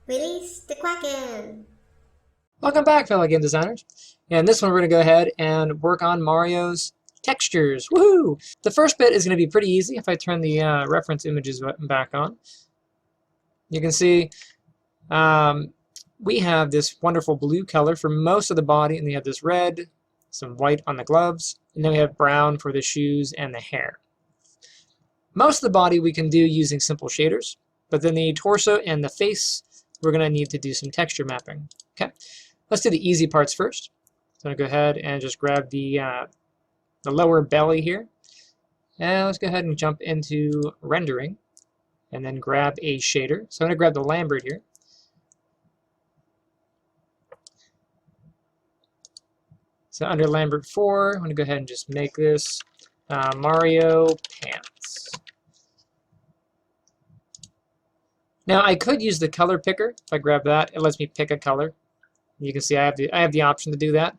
Release the Kraken! Welcome back, fellow game designers. And this one we're going to go ahead and work on Mario's textures. Woohoo! The first bit is going to be pretty easy if I turn the reference images back on. You can see we have this wonderful blue color for most of the body, and we have this red, some white on the gloves, and then we have brown for the shoes and the hair. Most of the body we can do using simple shaders, but then the torso and the face we're going to need to do some texture mapping. Okay, let's do the easy parts first. So I'm going to go ahead and just grab the lower belly here. And let's go ahead and jump into rendering and then grab a shader. So I'm going to grab the Lambert here. So under Lambert 4, I'm going to go ahead and just make this Mario pants. Now I could use the color picker. If I grab that, it lets me pick a color. You can see I have the option to do that.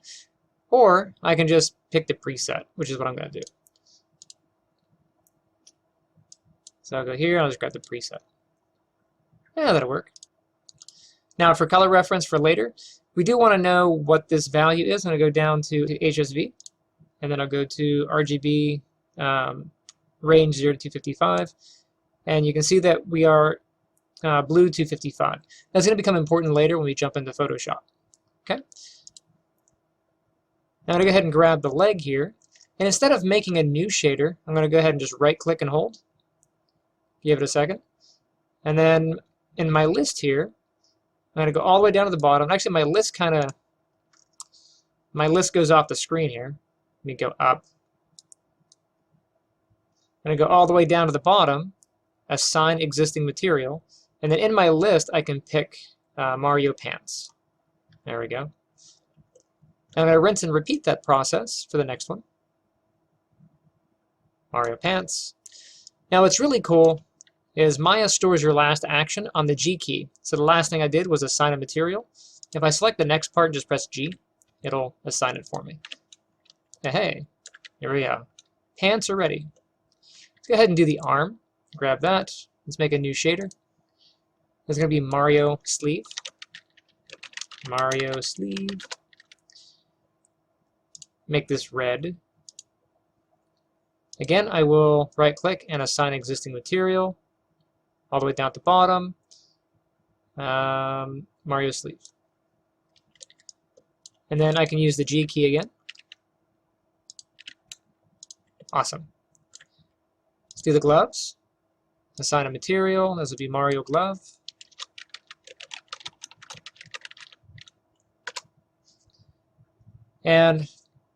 Or I can just pick the preset, which is what I'm going to do. So I'll go here, I'll just grab the preset. Yeah, that'll work. Now for color reference for later, we do want to know what this value is. I'm going to go down to HSV, and then I'll go to RGB range 0 to 255. And you can see that we are blue 255. That's going to become important later when we jump into Photoshop. Okay. Now I'm going to go ahead and grab the leg here, and instead of making a new shader, I'm going to go ahead and just right-click and hold. Give it a second, and then in my list here, I'm going to go all the way down to the bottom. Actually, my list goes off the screen here. Let me go up. I'm going to go all the way down to the bottom, assign existing material, and then in my list I can pick Mario pants. There we go. I'm going to rinse and repeat that process for the next one. Mario pants. Now what's really cool is Maya stores your last action on the G key. So the last thing I did was assign a material. If I select the next part and just press G, it'll assign it for me. Hey, here we go. Pants are ready. Let's go ahead and do the arm. Grab that. Let's make a new shader. There's going to be Mario sleeve. Mario sleeve. Make this red. Again, I will right-click and assign existing material all the way down at the bottom. Mario sleeve. And then I can use the G key again. Awesome. Let's do the gloves. Assign a material. This will be Mario glove. And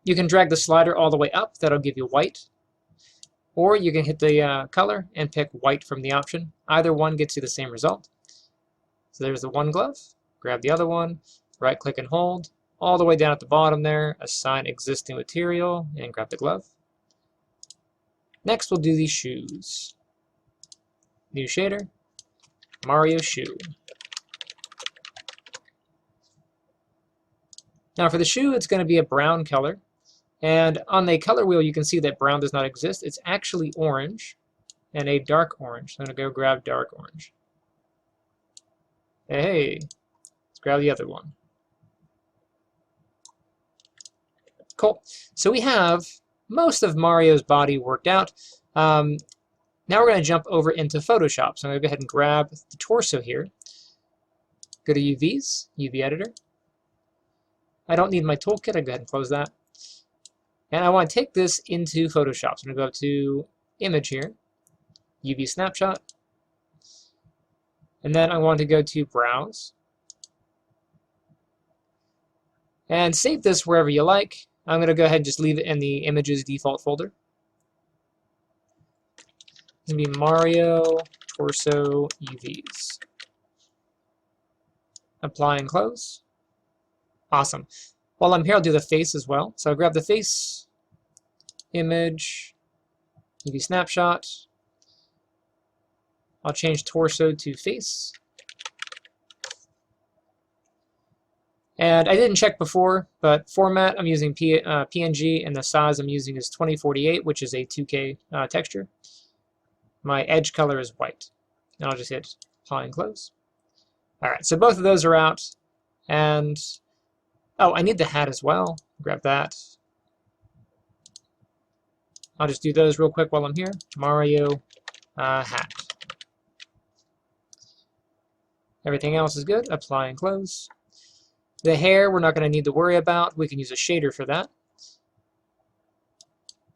you can drag the slider all the way up. That'll give you white. Or you can hit the color and pick white from the option. Either one gets you the same result. So there's the one glove. Grab the other one. Right-click and hold. All the way down at the bottom there. Assign existing material and grab the glove. Next we'll do the shoes. New shader. Mario shoe. Now for the shoe, it's going to be a brown color. And on the color wheel, you can see that brown does not exist. It's actually orange and a dark orange. So I'm going to go grab dark orange. Hey, let's grab the other one. Cool. So we have most of Mario's body worked out. Now we're going to jump over into Photoshop. So I'm going to go ahead and grab the torso here. Go to UVs, UV editor. I don't need my toolkit. I go ahead and close that. And I want to take this into Photoshop. So I'm going to go up to Image here, UV Snapshot. And then I want to go to Browse. And save this wherever you like. I'm going to go ahead and just leave it in the Images default folder. It's going to be Mario Torso UVs. Apply and close. Awesome. While I'm here, I'll do the face as well. So I'll grab the face, image, UV snapshot. I'll change torso to face. And I didn't check before, but format, I'm using PNG, and the size I'm using is 2048, which is a 2K texture. My edge color is white. And I'll just hit apply and close. All right, so both of those are out. And, oh, I need the hat as well. Grab that. I'll just do those real quick while I'm here. Mario hat. Everything else is good. Apply and close. The hair we're not going to need to worry about. We can use a shader for that.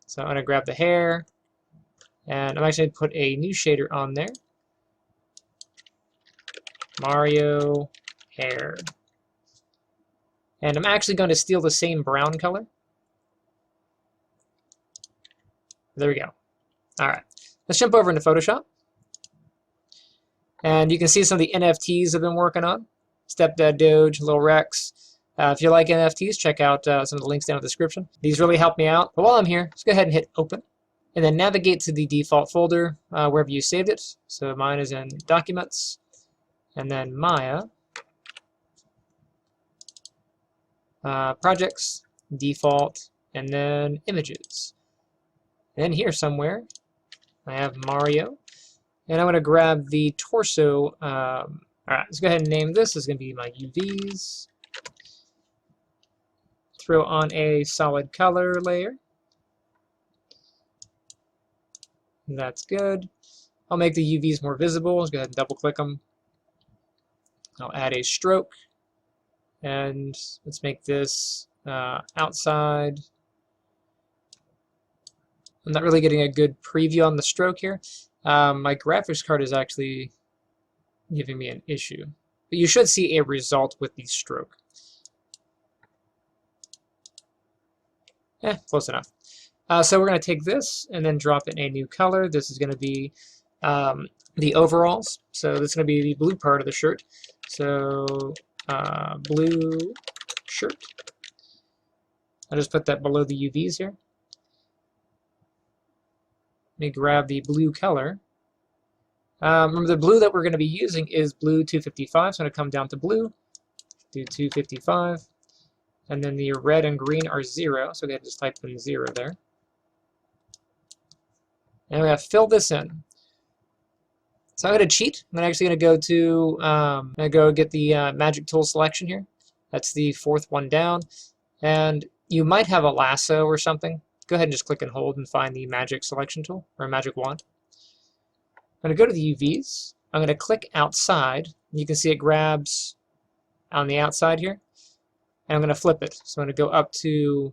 So I'm going to grab the hair, and I'm actually going to put a new shader on there. Mario hair. And I'm actually going to steal the same brown color. There we go. All right, let's jump over into Photoshop. And you can see some of the NFTs I've been working on. Stepdad Doge, Lil Rex. If you like NFTs, check out some of the links down in the description. These really help me out. But while I'm here, let's go ahead and hit Open. And then navigate to the default folder wherever you saved it. So mine is in Documents. And then Maya. Projects, Default, and then Images. And here somewhere, I have Mario. And I'm going to grab the torso. All right, let's go ahead and name this. This is going to be my UVs. Throw on a solid color layer. That's good. I'll make the UVs more visible. Let's go ahead and double click them. I'll add a stroke. And let's make this outside. I'm not really getting a good preview on the stroke here. My graphics card is actually giving me an issue. But you should see a result with the stroke. Close enough. So we're going to take this and then drop in a new color. This is going to be the overalls. So this is going to be the blue part of the shirt. So blue shirt. I'll just put that below the UVs here. Let me grab the blue color. Remember, the blue that we're going to be using is blue 255. So I'm going to come down to blue, do 255. And then the red and green are 0. So we just type in 0 there. And we're going to fill this in. So I'm going to cheat. I'm actually going to go to I'm going to go get the magic tool selection here. That's the 4th one down. And you might have a lasso or something. Go ahead and just click and hold and find the magic selection tool or magic wand. I'm going to go to the UVs. I'm going to click outside. You can see it grabs on the outside here. And I'm going to flip it. So I'm going to go up to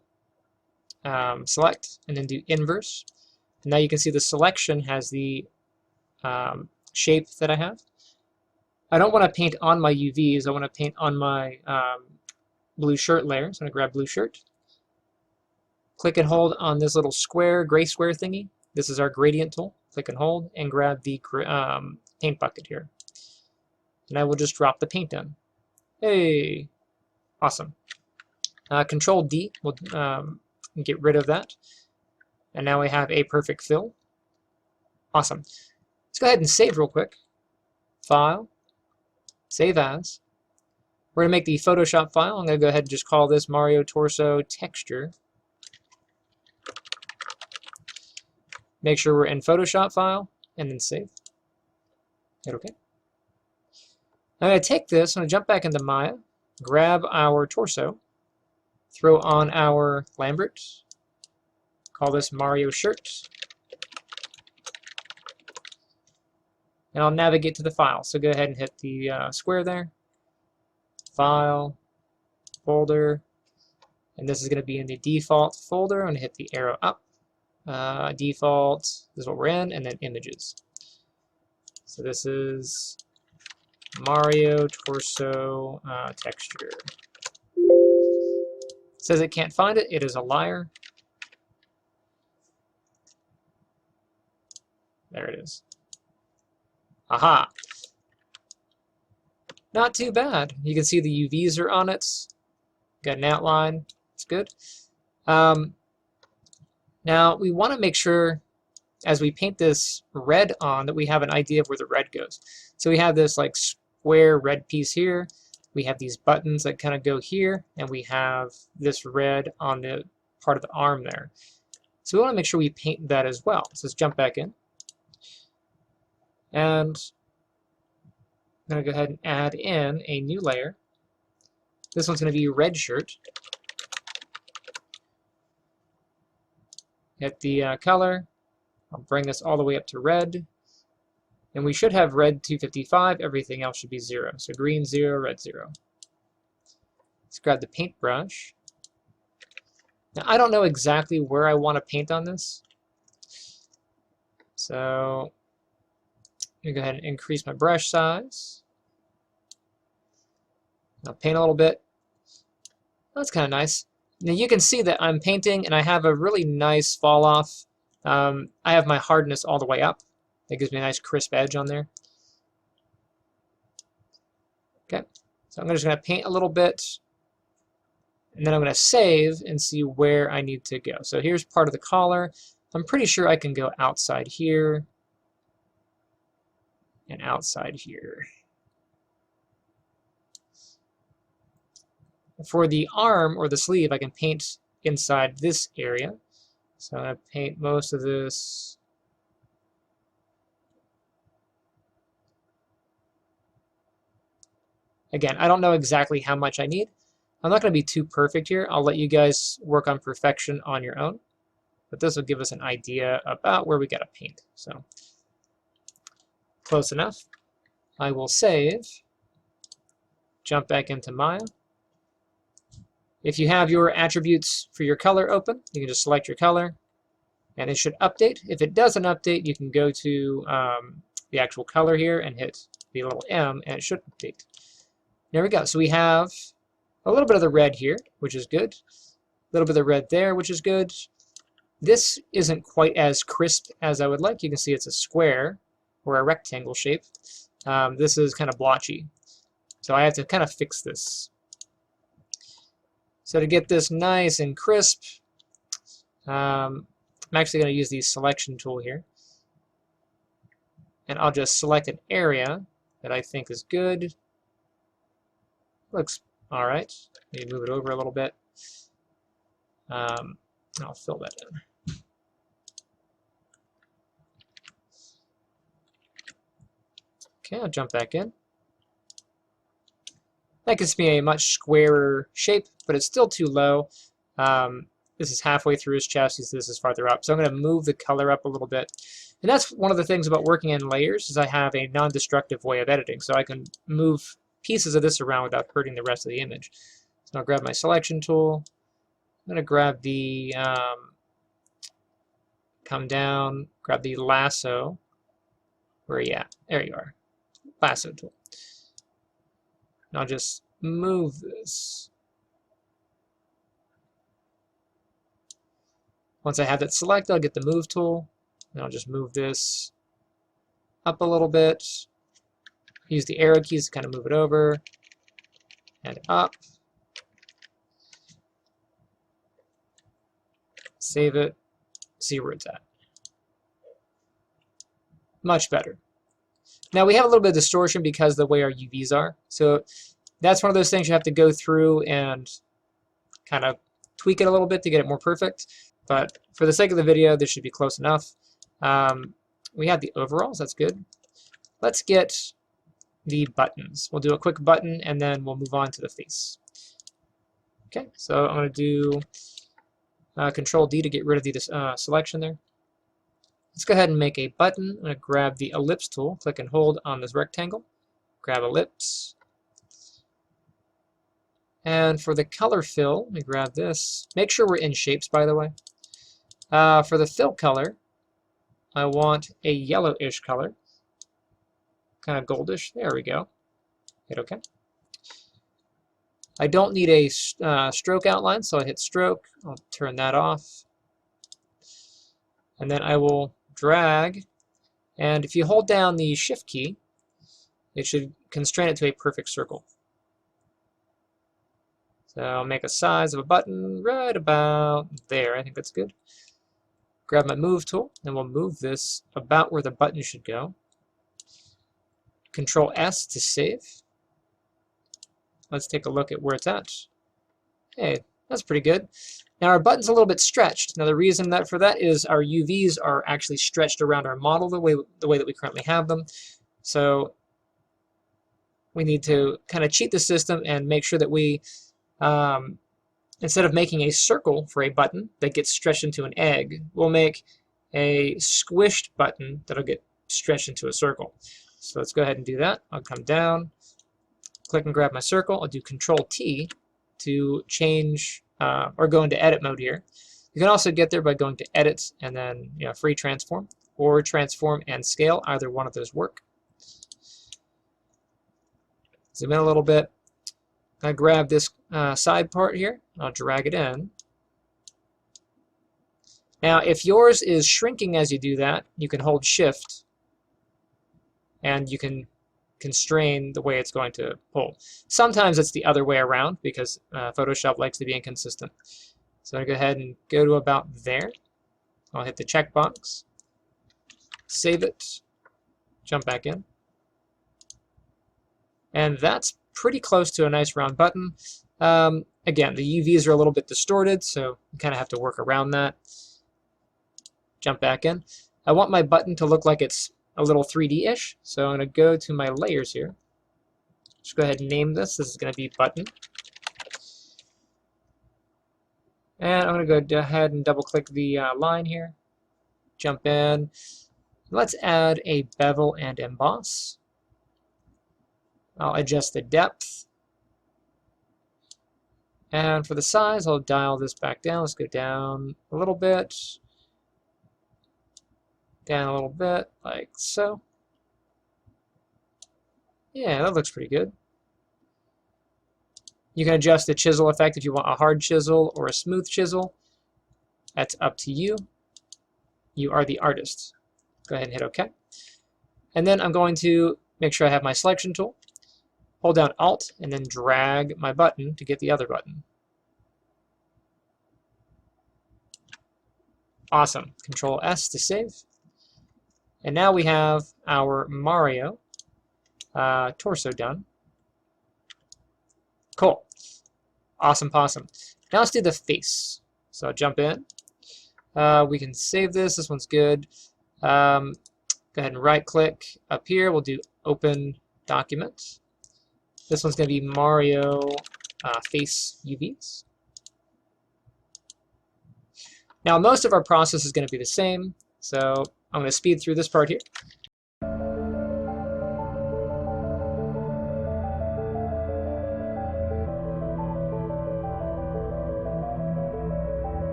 select and then do inverse. And now you can see the selection has the shape that I have. I don't want to paint on my UVs. I want to paint on my blue shirt layer. So I'm going to grab blue shirt. Click and hold on this little square, gray square thingy. This is our gradient tool. Click and hold and grab the paint bucket here. And I will just drop the paint in. Hey, awesome. Control D will get rid of that. And now we have a perfect fill. Awesome. Let's go ahead and save real quick. File, save as. We're going to make the Photoshop file. I'm going to go ahead and just call this Mario Torso Texture. Make sure we're in Photoshop file, and then save. Hit OK. I'm going to take this, I'm going to jump back into Maya, grab our torso, throw on our Lambert, call this Mario Shirt, and I'll navigate to the file. So go ahead and hit the square there, File, Folder, and this is going to be in the default folder. I'm going to hit the arrow up. Default, this is what we're in, and then images. So this is Mario Torso Texture. It says it can't find it. It is a liar. There it is. Aha! Not too bad. You can see the UVs are on it. Got an outline. It's good. Now, we want to make sure, as we paint this red on, that we have an idea of where the red goes. So we have this like square red piece here. We have these buttons that kind of go here, and we have this red on the part of the arm there. So we want to make sure we paint that as well. So let's jump back in. And going to go ahead and add in a new layer. This one's going to be red shirt. Hit the color. I'll bring this all the way up to red. And we should have red 255. Everything else should be 0. So green 0, red 0. Let's grab the paintbrush. Now, I don't know exactly where I want to paint on this. So I'm going to go ahead and increase my brush size. I'll paint a little bit. That's kind of nice. Now you can see that I'm painting and I have a really nice fall off. I have my hardness all the way up. That gives me a nice crisp edge on there. Okay, so I'm just going to paint a little bit. And then I'm going to save and see where I need to go. So here's part of the collar. I'm pretty sure I can go outside here and outside here. For the arm or the sleeve, I can paint inside this area. So I'm going to paint most of this. Again, I don't know exactly how much I need. I'm not going to be too perfect here. I'll let you guys work on perfection on your own. But this will give us an idea about where we got to paint. So close enough. I will save. Jump back into Maya. If you have your attributes for your color open, you can just select your color and it should update. If it doesn't update, you can go to the actual color here and hit the little M and it should update. There we go. So we have a little bit of the red here, which is good. A little bit of the red there, which is good. This isn't quite as crisp as I would like. You can see it's a square or a rectangle shape. This is kind of blotchy. So I have to kind of fix this. So to get this nice and crisp, I'm actually going to use the selection tool here. And I'll just select an area that I think is good. Looks all right. Maybe move it over a little bit. I'll fill that in. Okay, I'll jump back in. That gives me a much squarer shape, but it's still too low. This is halfway through his chest. This is farther up. So I'm going to move the color up a little bit. And that's one of the things about working in layers is I have a non-destructive way of editing. So I can move pieces of this around without hurting the rest of the image. So I'll grab my selection tool. I'm going to grab the, come down, grab the lasso. Where are you at? There you are. Lasso tool. And I'll just move this. Once I have that selected, I'll get the move tool. And I'll just move this up a little bit. Use the arrow keys to kind of move it over and up. Save it. See where it's at. Much better. Now we have a little bit of distortion because of the way our UVs are. So that's one of those things you have to go through and kind of tweak it a little bit to get it more perfect. But for the sake of the video, this should be close enough. We have the overalls. That's good. Let's get the buttons. We'll do a quick button and then we'll move on to the face. Okay, so I'm going to do Control D to get rid of the selection there. Let's go ahead and make a button. I'm going to grab the ellipse tool, click and hold on this rectangle, grab ellipse. And for the color fill, let me grab this. Make sure we're in shapes, by the way. For the fill color, I want a yellowish color. Kind of goldish. There we go. Hit OK. I don't need a stroke outline, so I hit stroke. I'll turn that off. And then I will drag. And if you hold down the Shift key, it should constrain it to a perfect circle. So I'll make a size of a button right about there. I think that's good. Grab my move tool, and we'll move this about where the button should go. Control S to save. Let's take a look at where it's at. Hey, that's pretty good. Now our button's a little bit stretched. Now the reason for that is our UVs are actually stretched around our model the way that we currently have them. So we need to kind of cheat the system and make sure that we, instead of making a circle for a button that gets stretched into an egg, we'll make a squished button that'll get stretched into a circle. So let's go ahead and do that. I'll come down, click and grab my circle. I'll do Control T to change or go into edit mode here. You can also get there by going to Edit and then Free Transform, or Transform and Scale. Either one of those work. Zoom in a little bit. I grab this side part here. I'll drag it in. Now, if yours is shrinking as you do that, you can hold Shift, and you can constrain the way it's going to pull. Sometimes it's the other way around because Photoshop likes to be inconsistent. So I'm going to go ahead and go to about there. I'll hit the checkbox, save it, jump back in. And that's pretty close to a nice round button. Again, the UVs are a little bit distorted, so you kind of have to work around that. Jump back in. I want my button to look like it's a little 3D-ish, so I'm going to go to my layers here. Just go ahead and name this. This is going to be button. And I'm going to go ahead and double-click the line here. Jump in. Let's add a bevel and emboss. I'll adjust the depth. And for the size, I'll dial this back down. Let's go down a little bit. Down a little bit, like so. Yeah, that looks pretty good. You can adjust the chisel effect if you want a hard chisel or a smooth chisel. That's up to you. You are the artist. Go ahead and hit OK. And then I'm going to make sure I have my selection tool. Hold down Alt and then drag my button to get the other button. Awesome. Control S to save. And now we have our Mario torso done. Cool. Awesome possum. Now let's do the face. So I'll jump in. We can save this. This one's good. Go ahead and right click up here. We'll do Open Document. This one's going to be Mario face UVs. Now most of our process is going to be the same. So I'm going to speed through this part here.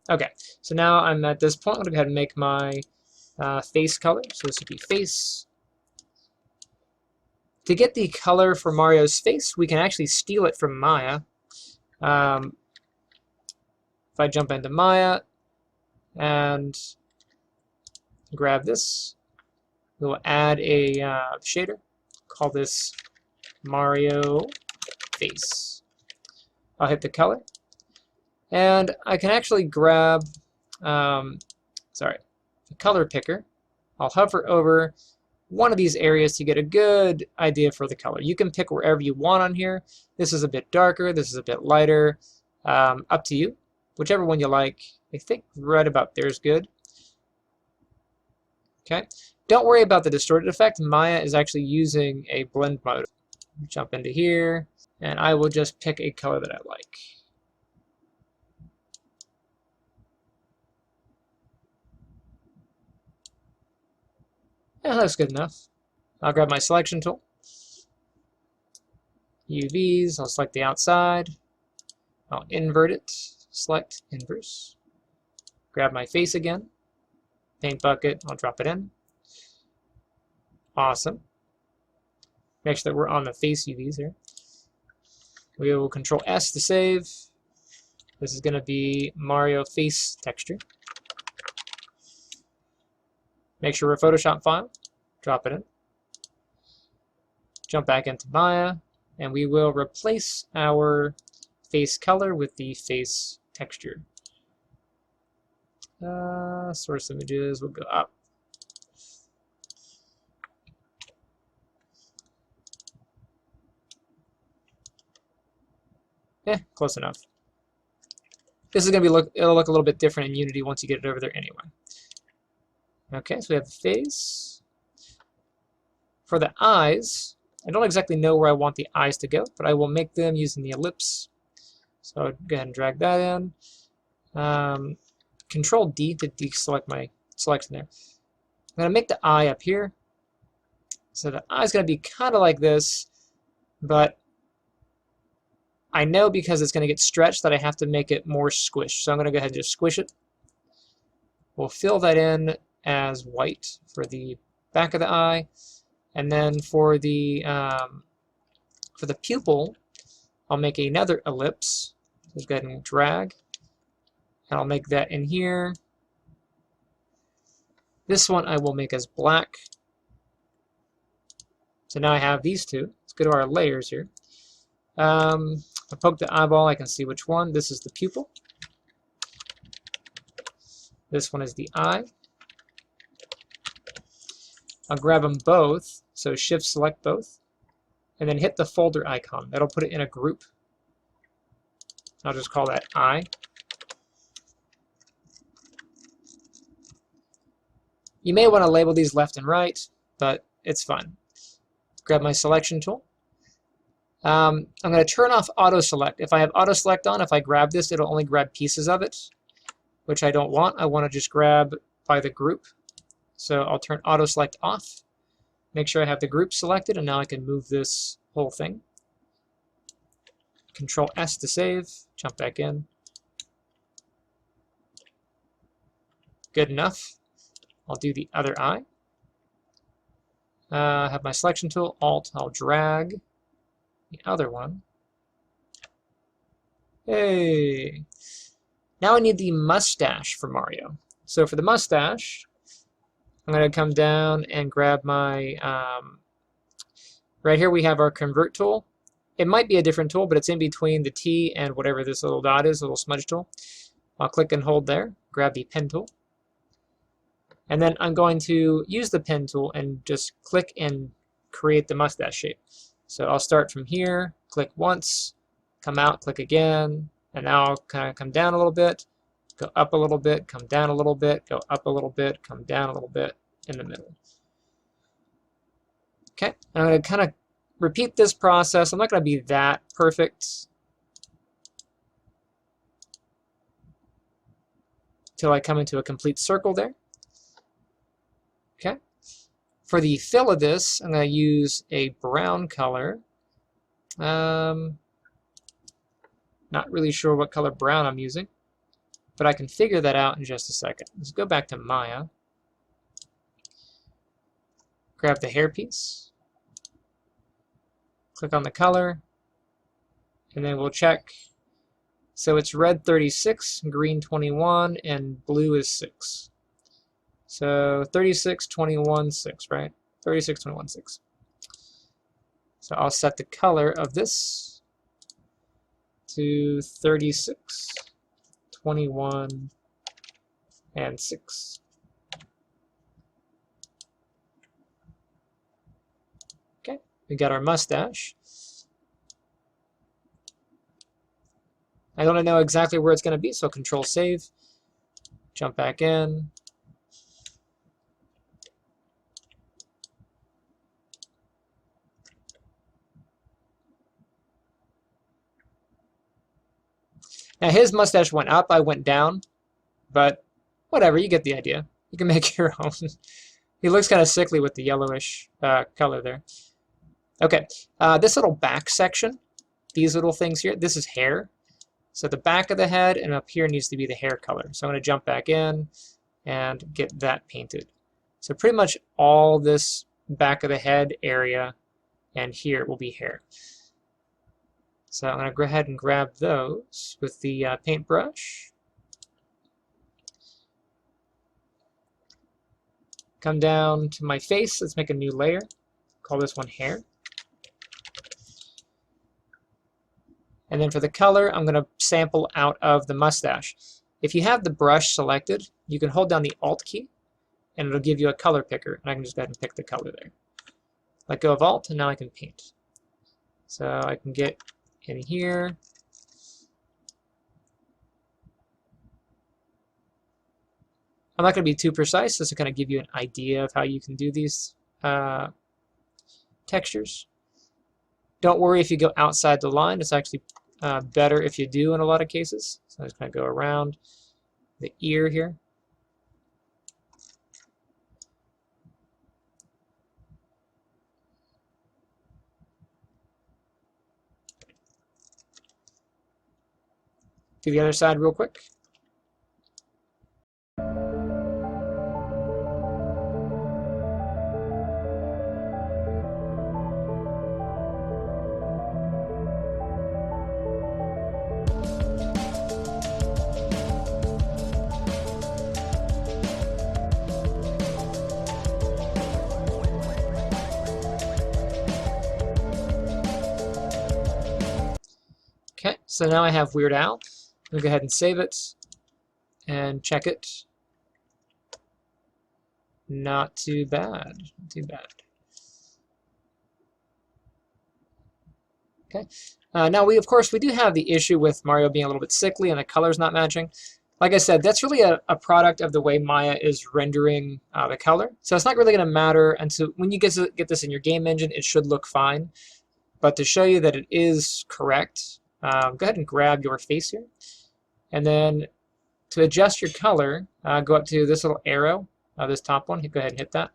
Okay, so now I'm at this point. I'm going to go ahead and make my face color. So this would be face. To get the color for Mario's face, we can actually steal it from Maya. If I jump into Maya and grab this, we'll add a shader. Call this Mario face. I'll hit the color. And I can actually grab, the color picker. I'll hover over one of these areas to get a good idea for the color. You can pick wherever you want on here. This is a bit darker, this is a bit lighter. Up to you. Whichever one you like. I think right about there is good. Okay. Don't worry about the distorted effect. Maya is actually using a blend mode. Jump into here, and I will just pick a color that I like. Yeah, that's good enough. I'll grab my selection tool. UVs, I'll select the outside. I'll invert it. Select inverse. Grab my face again. Paint bucket, I'll drop it in. Awesome. Make sure that we're on the face UVs here. We will Control S to save. This is going to be Mario face texture. Make sure we're Photoshop file. Drop it in. Jump back into Maya, and we will replace our face color with the face texture. Source images will go up. Close enough. This is going to be it'll look a little bit different in Unity once you get it over there anyway. Okay, so we have the face. For the eyes, I don't exactly know where I want the eyes to go, but I will make them using the ellipse. So I'll go ahead and drag that in. Control D to deselect my selection there. I'm going to make the eye up here. So the eye is going to be kind of like this, but I know because it's going to get stretched that I have to make it more squished. So I'm going to go ahead and just squish it. We'll fill that in as white for the back of the eye. And then for the pupil, I'll make another ellipse. Just go ahead and drag. And I'll make that in here. This one I will make as black. So now I have these two. Let's go to our layers here. If I poke the eyeball, I can see which one. This is the pupil. This one is the eye. I'll grab them both, so shift select both, and then hit the folder icon. That'll put it in a group. I'll just call that eye. You may want to label these left and right, but it's fine. Grab my selection tool. I'm going to turn off auto select. If I have auto select on, if I grab this, it'll only grab pieces of it, which I don't want. I want to just grab by the group. So I'll turn auto select off. Make sure I have the group selected, and now I can move this whole thing. Control S to save. Jump back in. Good enough. I'll do the other eye. Have my selection tool, Alt, I'll drag the other one. Hey! Now I need the mustache for Mario. So for the mustache, I'm going to come down and grab my, right here we have our convert tool. It might be a different tool, but it's in between the T and whatever this little dot is, a little smudge tool. I'll click and hold there, grab the pen tool. And then I'm going to use the pen tool and just click and create the mustache shape. So I'll start from here, click once, come out, click again, and now I'll kind of come down a little bit, go up a little bit, come down a little bit, go up a little bit, come down a little bit in the middle. Okay, I'm going to kind of repeat this process. I'm not going to be that perfect until I come into a complete circle there. Okay. For the fill of this, I'm going to use a brown color. Not really sure what color brown I'm using, but I can figure that out in just a second. Let's go back to Maya. Grab the hairpiece. Click on the color, and then we'll check. So it's red 36, green 21, and blue is 6. So 36, 21, 6, right? 36, 21, 6. So I'll set the color of this to 36, 21, and 6. Okay, we got our mustache. I don't know exactly where it's going to be, so Control Save, jump back in. Now his mustache went up, I went down, but whatever, you get the idea. You can make your own. He looks kind of sickly with the yellowish color there. Okay, this little back section, these little things here, this is hair. So the back of the head and up here needs to be the hair color. So I'm going to jump back in and get that painted. So pretty much all this back of the head area and here will be hair. So I'm going to go ahead and grab those with the paintbrush. Come down to my face. Let's make a new layer. Call this one hair. And then for the color, I'm going to sample out of the mustache. If you have the brush selected, you can hold down the Alt key, and it'll give you a color picker. And I can just go ahead and pick the color there. Let go of Alt, and now I can paint. So I can get in here. I'm not going to be too precise. This will kind of give you an idea of how you can do these textures. Don't worry if you go outside the line. It's actually better if you do in a lot of cases. So I'm just going to go around the ear here. To the other side real quick. Okay, so now I have Weird Al. I'm going to go ahead and save it and check it. Not too bad. Not too bad. Okay. Now of course we do have the issue with Mario being a little bit sickly and the colors not matching. Like I said, that's really a product of the way Maya is rendering the color. So it's not really going to matter until when you get this in your game engine, it should look fine. But to show you that it is correct, go ahead and grab your face here. And then to adjust your color, go up to this little arrow, this top one. Go ahead and hit that.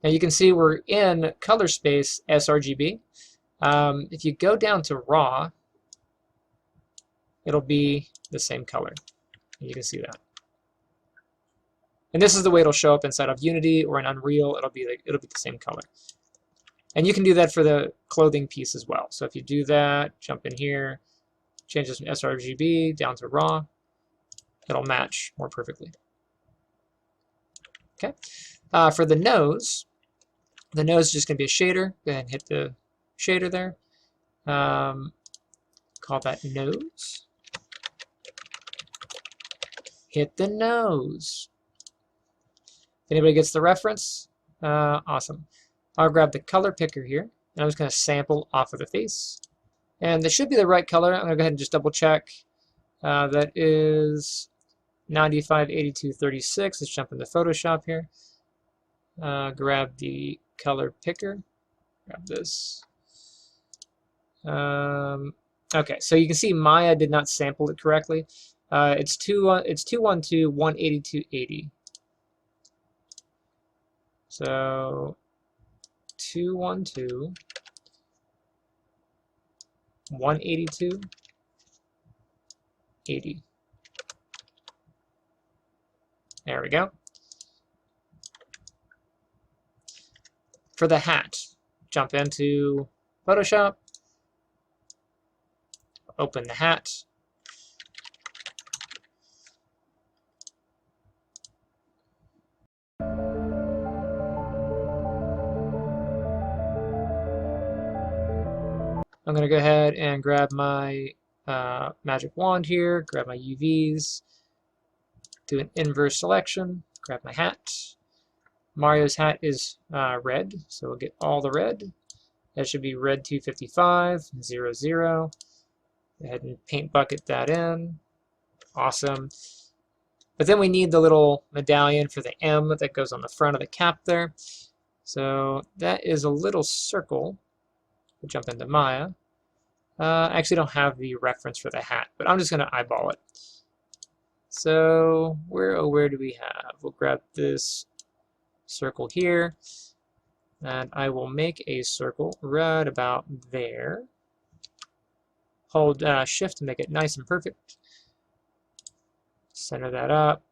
Now you can see we're in color space sRGB. If you go down to raw, it'll be the same color. You can see that. And this is the way it'll show up inside of Unity or in Unreal. It'll be the same color. And you can do that for the clothing piece as well. So if you do that, jump in here, change this from sRGB down to raw, it'll match more perfectly. Okay. For the nose is just going to be a shader. Go ahead and hit the shader there. Call that nose. Hit the nose. If anybody gets the reference, awesome. I'll grab the color picker here, and I'm just going to sample off of the face. And this should be the right color. I'm going to go ahead and just double check. That is 95, 82, 36. Let's jump into Photoshop here. Grab the color picker. Grab this. Okay, so you can see Maya did not sample it correctly. It's 212, 182, 80. So 212, 182, 80. There we go. For the hat, jump into Photoshop, open the hat. I'm going to go ahead and grab my magic wand here, grab my UVs, do an inverse selection, grab my hat. Mario's hat is red, so we'll get all the red. That should be red 255, 00, 0. Go ahead and paint bucket that in. Awesome. But then we need the little medallion for the M that goes on the front of the cap there. So that is a little circle. We'll jump into Maya. I actually don't have the reference for the hat, but I'm just going to eyeball it. So where do we have? We'll grab this circle here, and I will make a circle right about there. Hold Shift to make it nice and perfect. Center that up.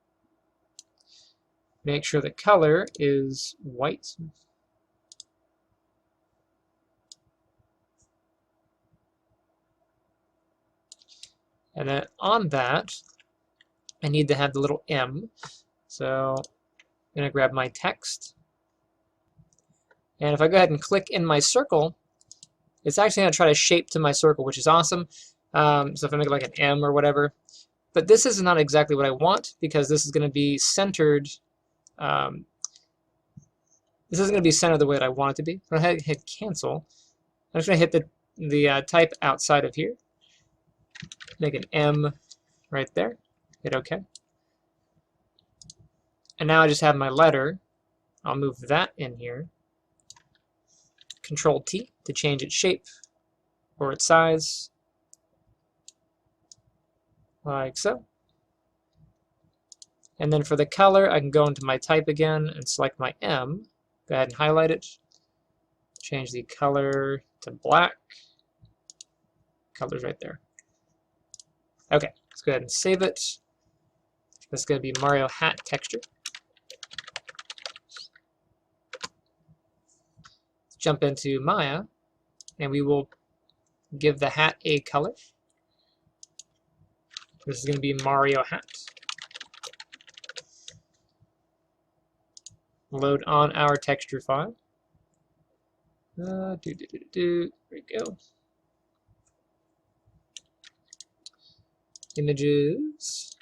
Make sure the color is white. And then on that, I need to have the little M. So I'm going to grab my text. And if I go ahead and click in my circle, it's actually going to try to shape to my circle, which is awesome. So if I make it like an M or whatever. But this is not exactly what I want, because this is going to be centered. This isn't going to be centered the way that I want it to be. So I'm going to hit cancel. I'm just going to hit the type outside of here. Make an M right there. Hit OK. And now I just have my letter. I'll move that in here. Control T to change its shape or its size, like so. And then for the color, I can go into my type again and select my M. Go ahead and highlight it. Change the color to black. Color's right there. Okay, let's go ahead and save it. This is going to be Mario hat texture. Let's jump into Maya, and we will give the hat a color. This is going to be Mario hat. Load on our texture file. There we go. Images.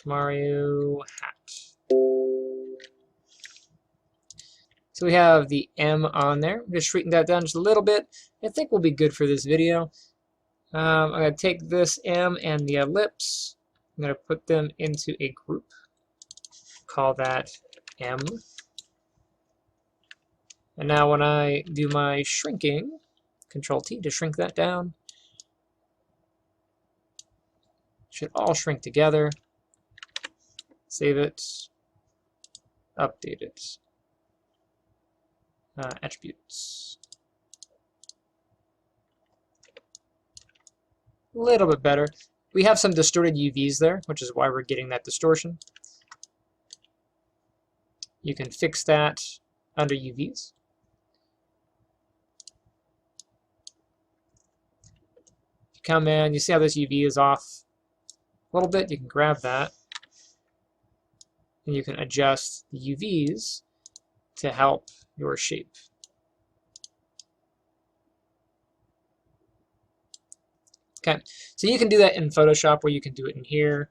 Mario hat. So we have the M on there. I'm going to shrink that down just a little bit. I think we'll be good for this video. I'm going to take this M and the ellipse. I'm going to put them into a group. Call that M. And now when I do my shrinking, Control T to shrink that down, should all shrink together. Save it, update it. Attributes. A little bit better. We have some distorted UVs there, which is why we're getting that distortion. You can fix that under UVs. If you come in, you see how this UV is off a little bit. You can grab that, and you can adjust the UVs to help your shape. Okay, so you can do that in Photoshop, or you can do it in here,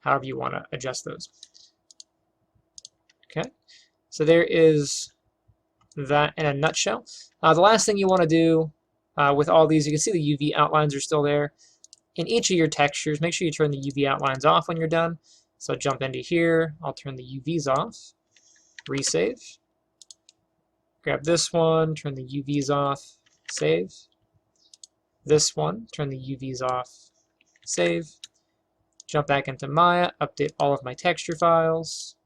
however you want to adjust those. Okay, so there is that in a nutshell. The last thing you want to do with all these, you can see the UV outlines are still there. In each of your textures, make sure you turn the UV outlines off when you're done. So jump into here, I'll turn the UVs off, resave. Grab this one, turn the UVs off, save. This one, turn the UVs off, save. Jump back into Maya, update all of my texture files.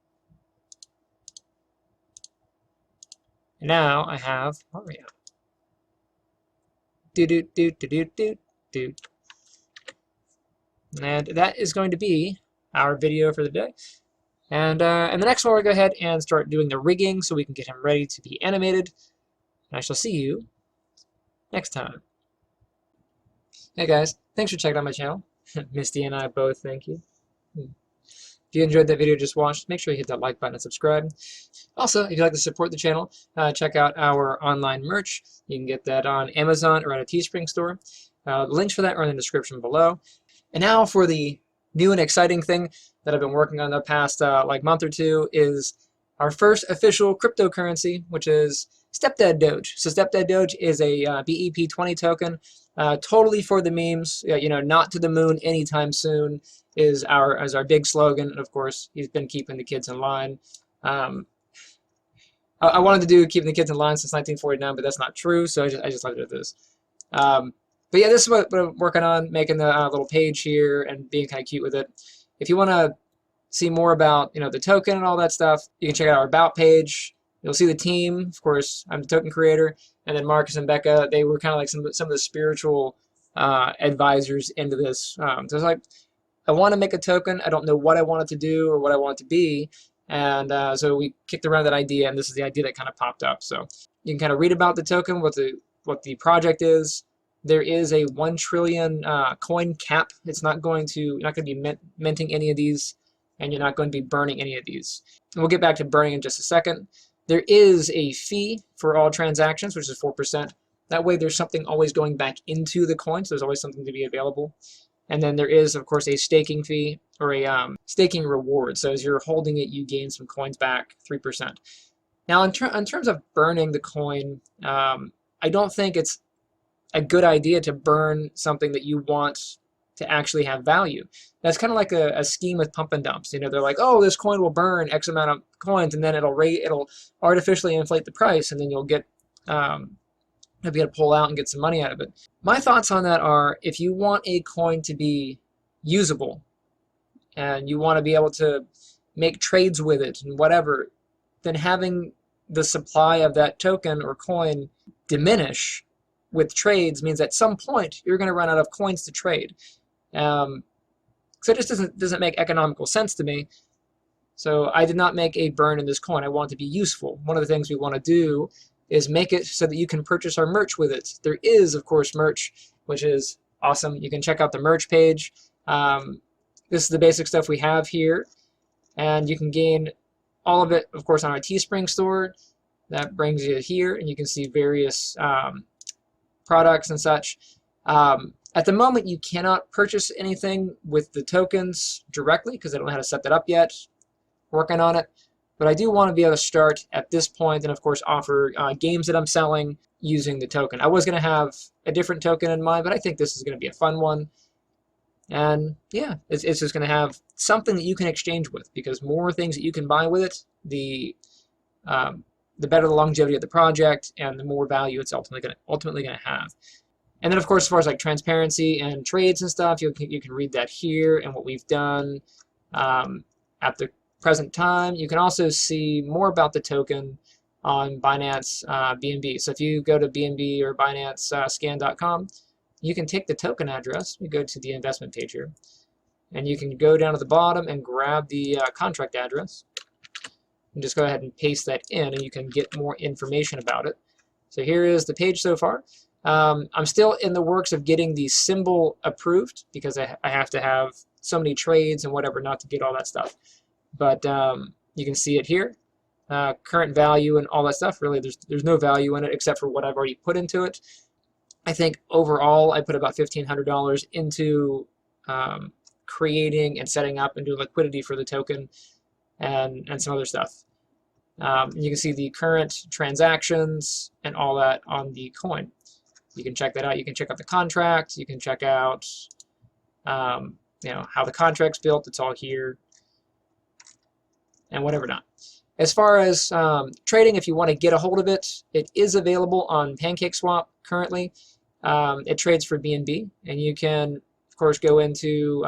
And now I have Mario. Do. And that is going to be our video for the day. And in the next one, we'll go ahead and start doing the rigging so we can get him ready to be animated. And I shall see you next time. Hey guys, thanks for checking out my channel. Misty and I both thank you. If you enjoyed that video just watched, make sure you hit that like button and subscribe. Also, if you'd like to support the channel, check out our online merch. You can get that on Amazon or at a Teespring store. The links for that are in the description below. And now for the new and exciting thing that I've been working on the past month or two is our first official cryptocurrency, which is Stepdad Doge. So Stepdad Doge is a BEP20 token, totally for the memes. You know, not to the moon anytime soon is our big slogan. And of course, he's been keeping the kids in line. I wanted to do keeping the kids in line since 1949, but that's not true. So I just left it at this. But yeah, this is what I'm working on, making the little page here and being kind of cute with it. If you want to see more about the token and all that stuff, you can check out our About page. You'll see the team. Of course, I'm the token creator, and then Marcus and Becca, they were kind of like some of the spiritual advisors into this. So it's like, I want to make a token. I don't know what I want it to do or what I want it to be. And so we kicked around that idea, and this is the idea that kind of popped up. So you can kind of read about the token, what the project is. There is a 1 trillion coin cap. It's not going to be minting any of these, and you're not going to be burning any of these. And we'll get back to burning in just a second. There is a fee for all transactions, which is 4%. That way there's something always going back into the coin, so there's always something to be available. And then there is, of course, a staking fee or a staking reward. So as you're holding it, you gain some coins back, 3%. Now, in terms of burning the coin, I don't think it's a good idea to burn something that you want to actually have value. That's kind of like a scheme with pump and dumps. They're like, oh, this coin will burn X amount of coins, and then it'll artificially inflate the price, and then you'll get be able to pull out and get some money out of it. My thoughts on that are, if you want a coin to be usable and you want to be able to make trades with it and whatever, then having the supply of that token or coin diminish with trades means at some point you're going to run out of coins to trade. So it just doesn't make economical sense to me. So I did not make a burn in this coin. I want it to be useful. One of the things we want to do is make it so that you can purchase our merch with it. There is, of course, merch, which is awesome. You can check out the merch page. This is the basic stuff we have here. And you can gain all of it, of course, on our Teespring store. That brings you here, and you can see various products and such. At the moment, you cannot purchase anything with the tokens directly because I don't know how to set that up yet. Working on it. But I do want to be able to start at this point and, of course, offer games that I'm selling using the token. I was going to have a different token in mind, but I think this is going to be a fun one. And yeah, it's just going to have something that you can exchange with, because more things that you can buy with it, the better the longevity of the project and the more value it's ultimately going to have. And then, of course, as far as like transparency and trades and stuff, you can read that here and what we've done at the present time. You can also see more about the token on Binance BNB. So if you go to BNB or Binance scan.com, you can take the token address. You go to the investment page here, and you can go down to the bottom and grab the contract address and just go ahead and paste that in, and you can get more information about it. So here is the page so far. I'm still in the works of getting the symbol approved because I have to have so many trades and whatever not to get all that stuff. But you can see it here, current value and all that stuff. Really, there's no value in it except for what I've already put into it. I think overall I put about $1,500 into creating and setting up and doing liquidity for the token and some other stuff. You can see the current transactions and all that on the coin. You can check that out. You can check out the contract. You can check out how the contract's built. It's all here. And whatever not. As far as trading, if you want to get a hold of it, it is available on PancakeSwap currently. It trades for BNB, and you can, of course, go into,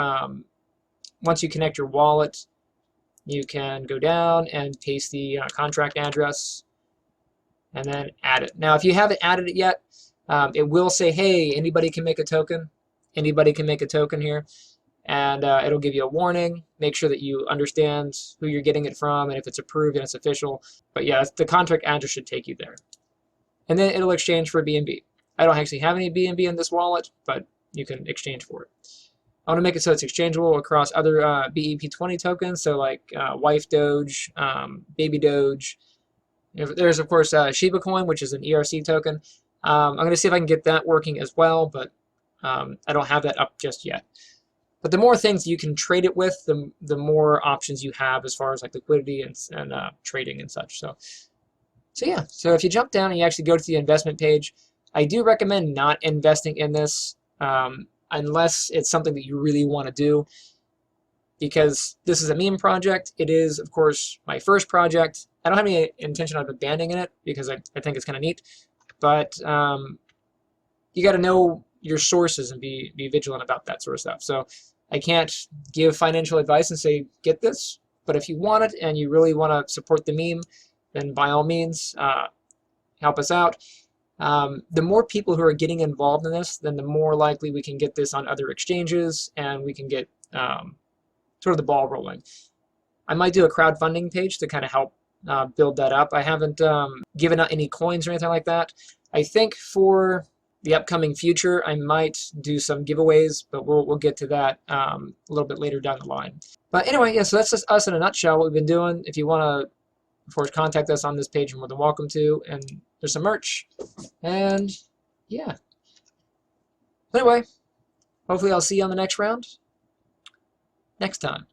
once you connect your wallet, you can go down and paste the contract address and then add it. Now, if you haven't added it yet, it will say, hey, anybody can make a token. Anybody can make a token here. And it'll give you a warning. Make sure that you understand who you're getting it from and if it's approved and it's official. But yeah, the contract address should take you there. And then it'll exchange for BNB. I don't actually have any BNB in this wallet, but you can exchange for it. I want to make it so it's exchangeable across other BEP20 tokens, so like Wife Doge, Baby Doge. There's, of course, Shiba Coin, which is an ERC token. I'm going to see if I can get that working as well, but I don't have that up just yet. But the more things you can trade it with, the more options you have as far as like liquidity and trading and such. So yeah. So if you jump down and you actually go to the investment page, I do recommend not investing in this unless it's something that you really want to do, because this is a meme project. It is, of course, my first project. I don't have any intention of abandoning it because I think it's kind of neat. But you got to know your sources and be vigilant about that sort of stuff. So I can't give financial advice and say, get this. But if you want it and you really want to support the meme, then by all means, help us out. The more people who are getting involved in this, then the more likely we can get this on other exchanges and we can get sort of the ball rolling. I might do a crowdfunding page to kind of help build that up. I haven't given out any coins or anything like that. I think for the upcoming future, I might do some giveaways, but we'll get to that a little bit later down the line. But anyway, yeah, so that's just us in a nutshell, what we've been doing. If you want to, of course, contact us on this page, you're more than welcome to. And there's some merch. And yeah. Anyway, hopefully I'll see you on the next round next time.